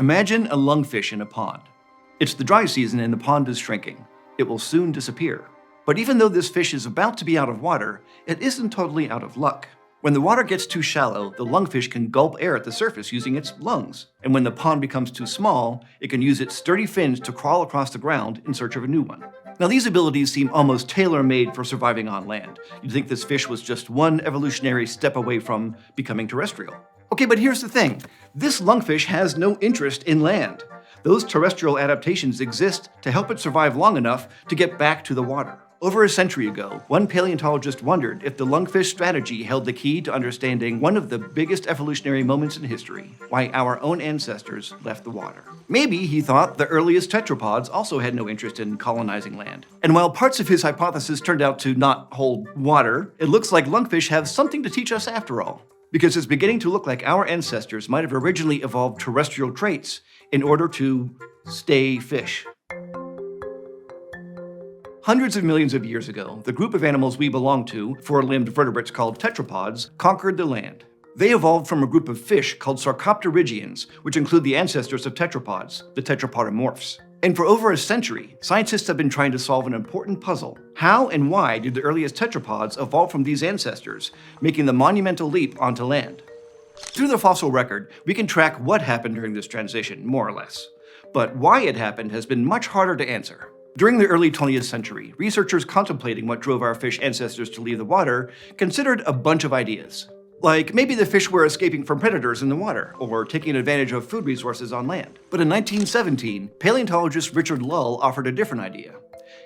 Imagine a lungfish in a pond. It's the dry season and the pond is shrinking. It will soon disappear. But even though this fish is about to be out of water, it isn't totally out of luck. When the water gets too shallow, the lungfish can gulp air at the surface using its lungs. And when the pond becomes too small, it can use its sturdy fins to crawl across the ground in search of a new one. Now these abilities seem almost tailor-made for surviving on land. You'd think this fish was just one evolutionary step away from becoming terrestrial. Okay, but here's the thing. This lungfish has no interest in land. Those terrestrial adaptations exist to help it survive long enough to get back to the water. Over a century ago, one paleontologist wondered if the lungfish strategy held the key to understanding one of the biggest evolutionary moments in history, why our own ancestors left the water. Maybe he thought the earliest tetrapods also had no interest in colonizing land. And while parts of his hypothesis turned out to not hold water, it looks like lungfish have something to teach us after all. Because it's beginning to look like our ancestors might have originally evolved terrestrial traits in order to stay fish. Hundreds of millions of years ago, the group of animals we belong to, four-limbed vertebrates called tetrapods, conquered the land. They evolved from a group of fish called sarcopterygians, which include the ancestors of tetrapods, the tetrapodomorphs. And for over a century, scientists have been trying to solve an important puzzle. How and why did the earliest tetrapods evolve from these ancestors, making the monumental leap onto land? Through the fossil record, we can track what happened during this transition, more or less. But why it happened has been much harder to answer. During the early 20th century, researchers contemplating what drove our fish ancestors to leave the water considered a bunch of ideas. Like maybe the fish were escaping from predators in the water, or taking advantage of food resources on land. But in 1917, paleontologist Richard Lull offered a different idea.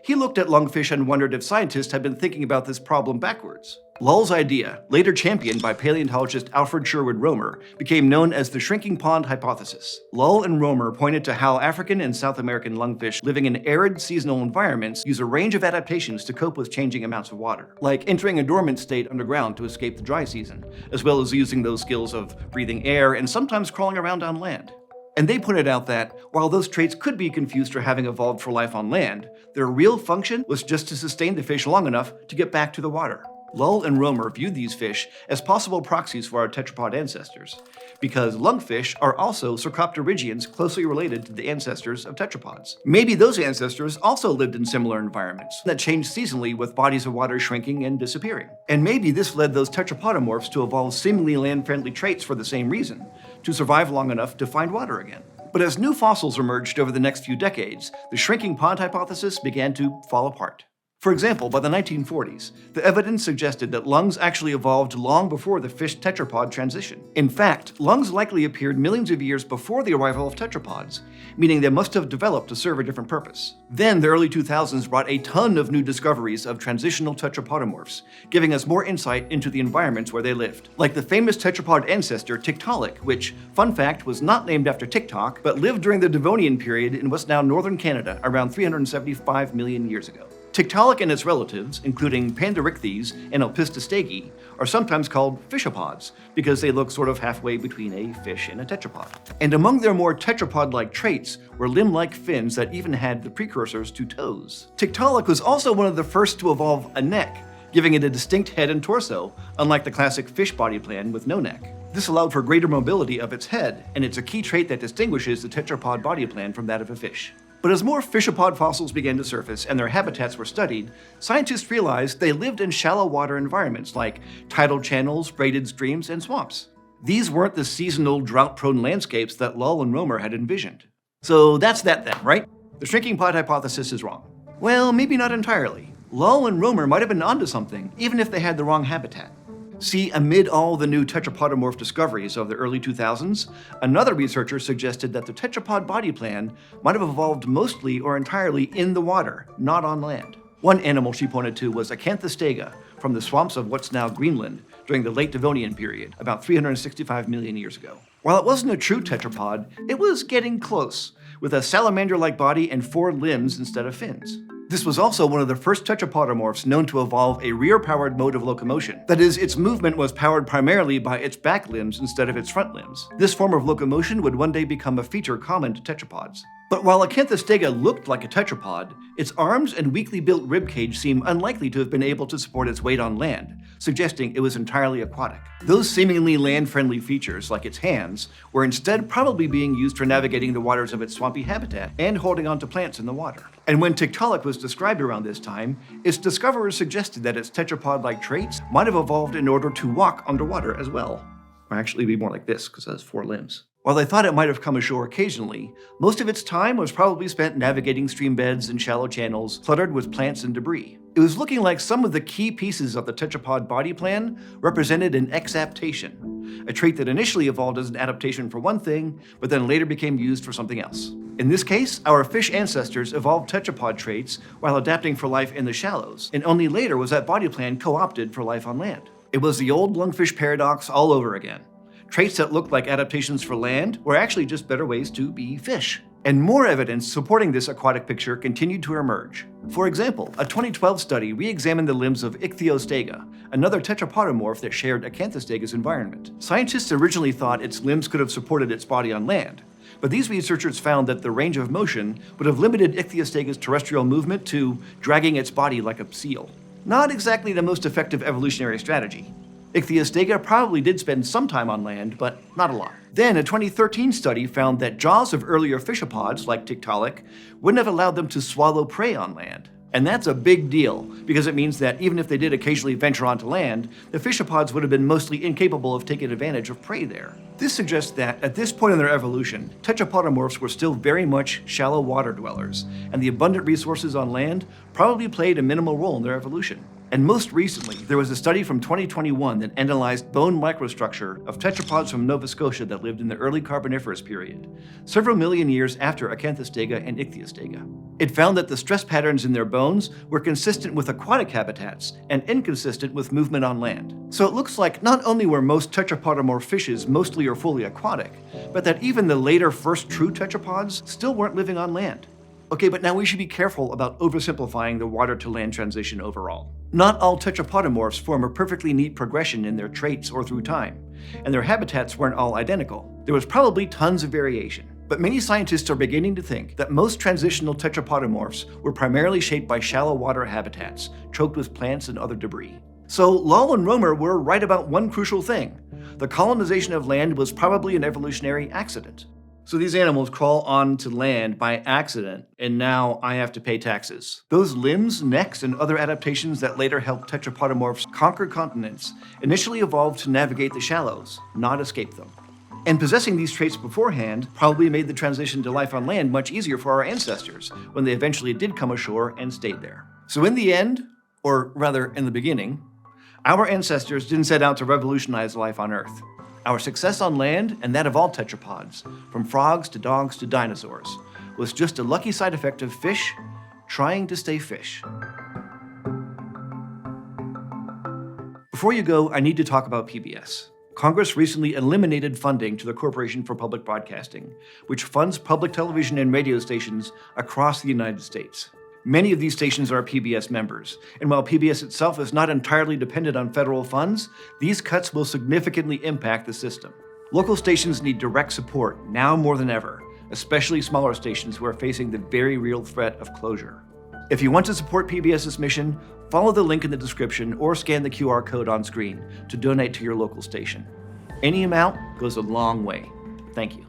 He looked at lungfish and wondered if scientists had been thinking about this problem backwards. Lull's idea, later championed by paleontologist Alfred Sherwood Romer, became known as the shrinking pond hypothesis. Lull and Romer pointed to how African and South American lungfish living in arid seasonal environments use a range of adaptations to cope with changing amounts of water, like entering a dormant state underground to escape the dry season, as well as using those skills of breathing air and sometimes crawling around on land. And they pointed out that, while those traits could be confused for having evolved for life on land, their real function was just to sustain the fish long enough to get back to the water. Lull and Romer viewed these fish as possible proxies for our tetrapod ancestors, because lungfish are also sarcopterygians closely related to the ancestors of tetrapods. Maybe those ancestors also lived in similar environments that changed seasonally with bodies of water shrinking and disappearing. And maybe this led those tetrapodomorphs to evolve seemingly land-friendly traits for the same reason, to survive long enough to find water again. But as new fossils emerged over the next few decades, the shrinking pond hypothesis began to fall apart. For example, by the 1940s, the evidence suggested that lungs actually evolved long before the fish tetrapod transition. In fact, lungs likely appeared millions of years before the arrival of tetrapods, meaning they must have developed to serve a different purpose. Then the early 2000s brought a ton of new discoveries of transitional tetrapodomorphs, giving us more insight into the environments where they lived. Like the famous tetrapod ancestor Tiktaalik, which, fun fact, was not named after TikTok, but lived during the Devonian period in what's now northern Canada around 375 million years ago. Tiktaalik and its relatives, including Panderichthys and Elpistostege, are sometimes called fishopods because they look sort of halfway between a fish and a tetrapod. And among their more tetrapod-like traits were limb-like fins that even had the precursors to toes. Tiktaalik was also one of the first to evolve a neck, giving it a distinct head and torso, unlike the classic fish body plan with no neck. This allowed for greater mobility of its head, and it's a key trait that distinguishes the tetrapod body plan from that of a fish. But as more fishapod fossils began to surface and their habitats were studied, scientists realized they lived in shallow water environments like tidal channels, braided streams, and swamps. These weren't the seasonal, drought-prone landscapes that Lull and Romer had envisioned. So that's that then, right? The shrinking pod hypothesis is wrong. Well, maybe not entirely. Lull and Romer might have been onto something, even if they had the wrong habitat. See, amid all the new tetrapodomorph discoveries of the early 2000s, another researcher suggested that the tetrapod body plan might have evolved mostly or entirely in the water, not on land. One animal she pointed to was Acanthostega from the swamps of what's now Greenland during the late Devonian period, about 365 million years ago. While it wasn't a true tetrapod, it was getting close, with a salamander-like body and 4 limbs instead of fins. This was also one of the first tetrapodomorphs known to evolve a rear-powered mode of locomotion. That is, its movement was powered primarily by its back limbs instead of its front limbs. This form of locomotion would one day become a feature common to tetrapods. But while Acanthostega looked like a tetrapod, its arms and weakly built ribcage seem unlikely to have been able to support its weight on land, suggesting it was entirely aquatic. Those seemingly land-friendly features, like its hands, were instead probably being used for navigating the waters of its swampy habitat and holding onto plants in the water. And when Tiktaalik was described around this time, its discoverers suggested that its tetrapod-like traits might have evolved in order to walk underwater as well. Or actually be more like this, because it has 4 limbs. While they thought it might have come ashore occasionally, most of its time was probably spent navigating stream beds and shallow channels cluttered with plants and debris. It was looking like some of the key pieces of the tetrapod body plan represented an exaptation, a trait that initially evolved as an adaptation for one thing, but then later became used for something else. In this case, our fish ancestors evolved tetrapod traits while adapting for life in the shallows, and only later was that body plan co-opted for life on land. It was the old lungfish paradox all over again. Traits that looked like adaptations for land were actually just better ways to be fish. And more evidence supporting this aquatic picture continued to emerge. For example, a 2012 study re-examined the limbs of Ichthyostega, another tetrapodomorph that shared Acanthostega's environment. Scientists originally thought its limbs could have supported its body on land, but these researchers found that the range of motion would have limited Ichthyostega's terrestrial movement to dragging its body like a seal. Not exactly the most effective evolutionary strategy. Ichthyostega probably did spend some time on land, but not a lot. Then a 2013 study found that jaws of earlier fishopods, like Tiktaalik, wouldn't have allowed them to swallow prey on land. And that's a big deal, because it means that even if they did occasionally venture onto land, the fishopods would have been mostly incapable of taking advantage of prey there. This suggests that, at this point in their evolution, tetrapodomorphs were still very much shallow water dwellers, and the abundant resources on land probably played a minimal role in their evolution. And most recently, there was a study from 2021 that analyzed bone microstructure of tetrapods from Nova Scotia that lived in the early Carboniferous period, several million years after Acanthostega and Ichthyostega. It found that the stress patterns in their bones were consistent with aquatic habitats and inconsistent with movement on land. So it looks like not only were most tetrapodomorph fishes mostly or fully aquatic, but that even the later first true tetrapods still weren't living on land. Okay, but now we should be careful about oversimplifying the water-to-land transition overall. Not all tetrapodomorphs form a perfectly neat progression in their traits or through time, and their habitats weren't all identical. There was probably tons of variation. But many scientists are beginning to think that most transitional tetrapodomorphs were primarily shaped by shallow water habitats, choked with plants and other debris. So Lal and Romer were right about one crucial thing. The colonization of land was probably an evolutionary accident. So these animals crawl onto land by accident, and now I have to pay taxes. Those limbs, necks, and other adaptations that later helped tetrapodomorphs conquer continents initially evolved to navigate the shallows, not escape them. And possessing these traits beforehand probably made the transition to life on land much easier for our ancestors when they eventually did come ashore and stayed there. So in the end, or rather in the beginning, our ancestors didn't set out to revolutionize life on Earth. Our success on land, and that of all tetrapods, from frogs to dogs to dinosaurs, was just a lucky side effect of fish trying to stay fish. Before you go, I need to talk about PBS. Congress recently eliminated funding to the Corporation for Public Broadcasting, which funds public television and radio stations across the United States. Many of these stations are PBS members, and while PBS itself is not entirely dependent on federal funds, these cuts will significantly impact the system. Local stations need direct support now more than ever, especially smaller stations who are facing the very real threat of closure. If you want to support PBS's mission, follow the link in the description or scan the QR code on screen to donate to your local station. Any amount goes a long way. Thank you.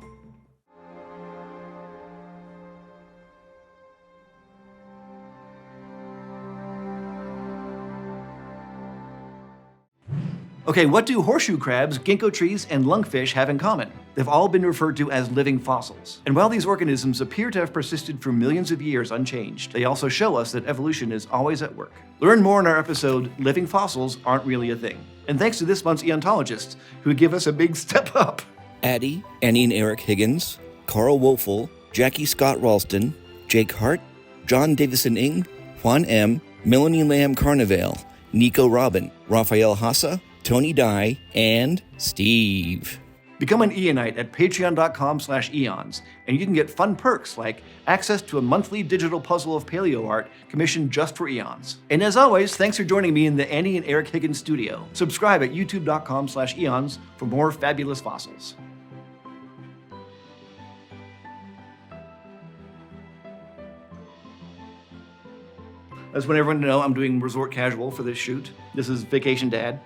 Okay, what do horseshoe crabs, ginkgo trees, and lungfish have in common? They've all been referred to as living fossils. And while these organisms appear to have persisted for millions of years unchanged, they also show us that evolution is always at work. Learn more in our episode, Living Fossils Aren't Really a Thing. And thanks to this month's Eontologists, who give us a big step up. Addie, Annie and Eric Higgins, Carl Wolfel, Jackie Scott Ralston, Jake Hart, John Davison Ing, Juan M., Melanie Lamb Carnevale, Nico Robin, Raphael Hassa, Tony Dye, and Steve. Become an Eonite at patreon.com/eons, and you can get fun perks like access to a monthly digital puzzle of paleo art commissioned just for Eons. And as always, thanks for joining me in the Annie and Eric Higgins studio. Subscribe at youtube.com/eons for more fabulous fossils. I just want everyone to know I'm doing resort casual for this shoot. This is Vacation Dad.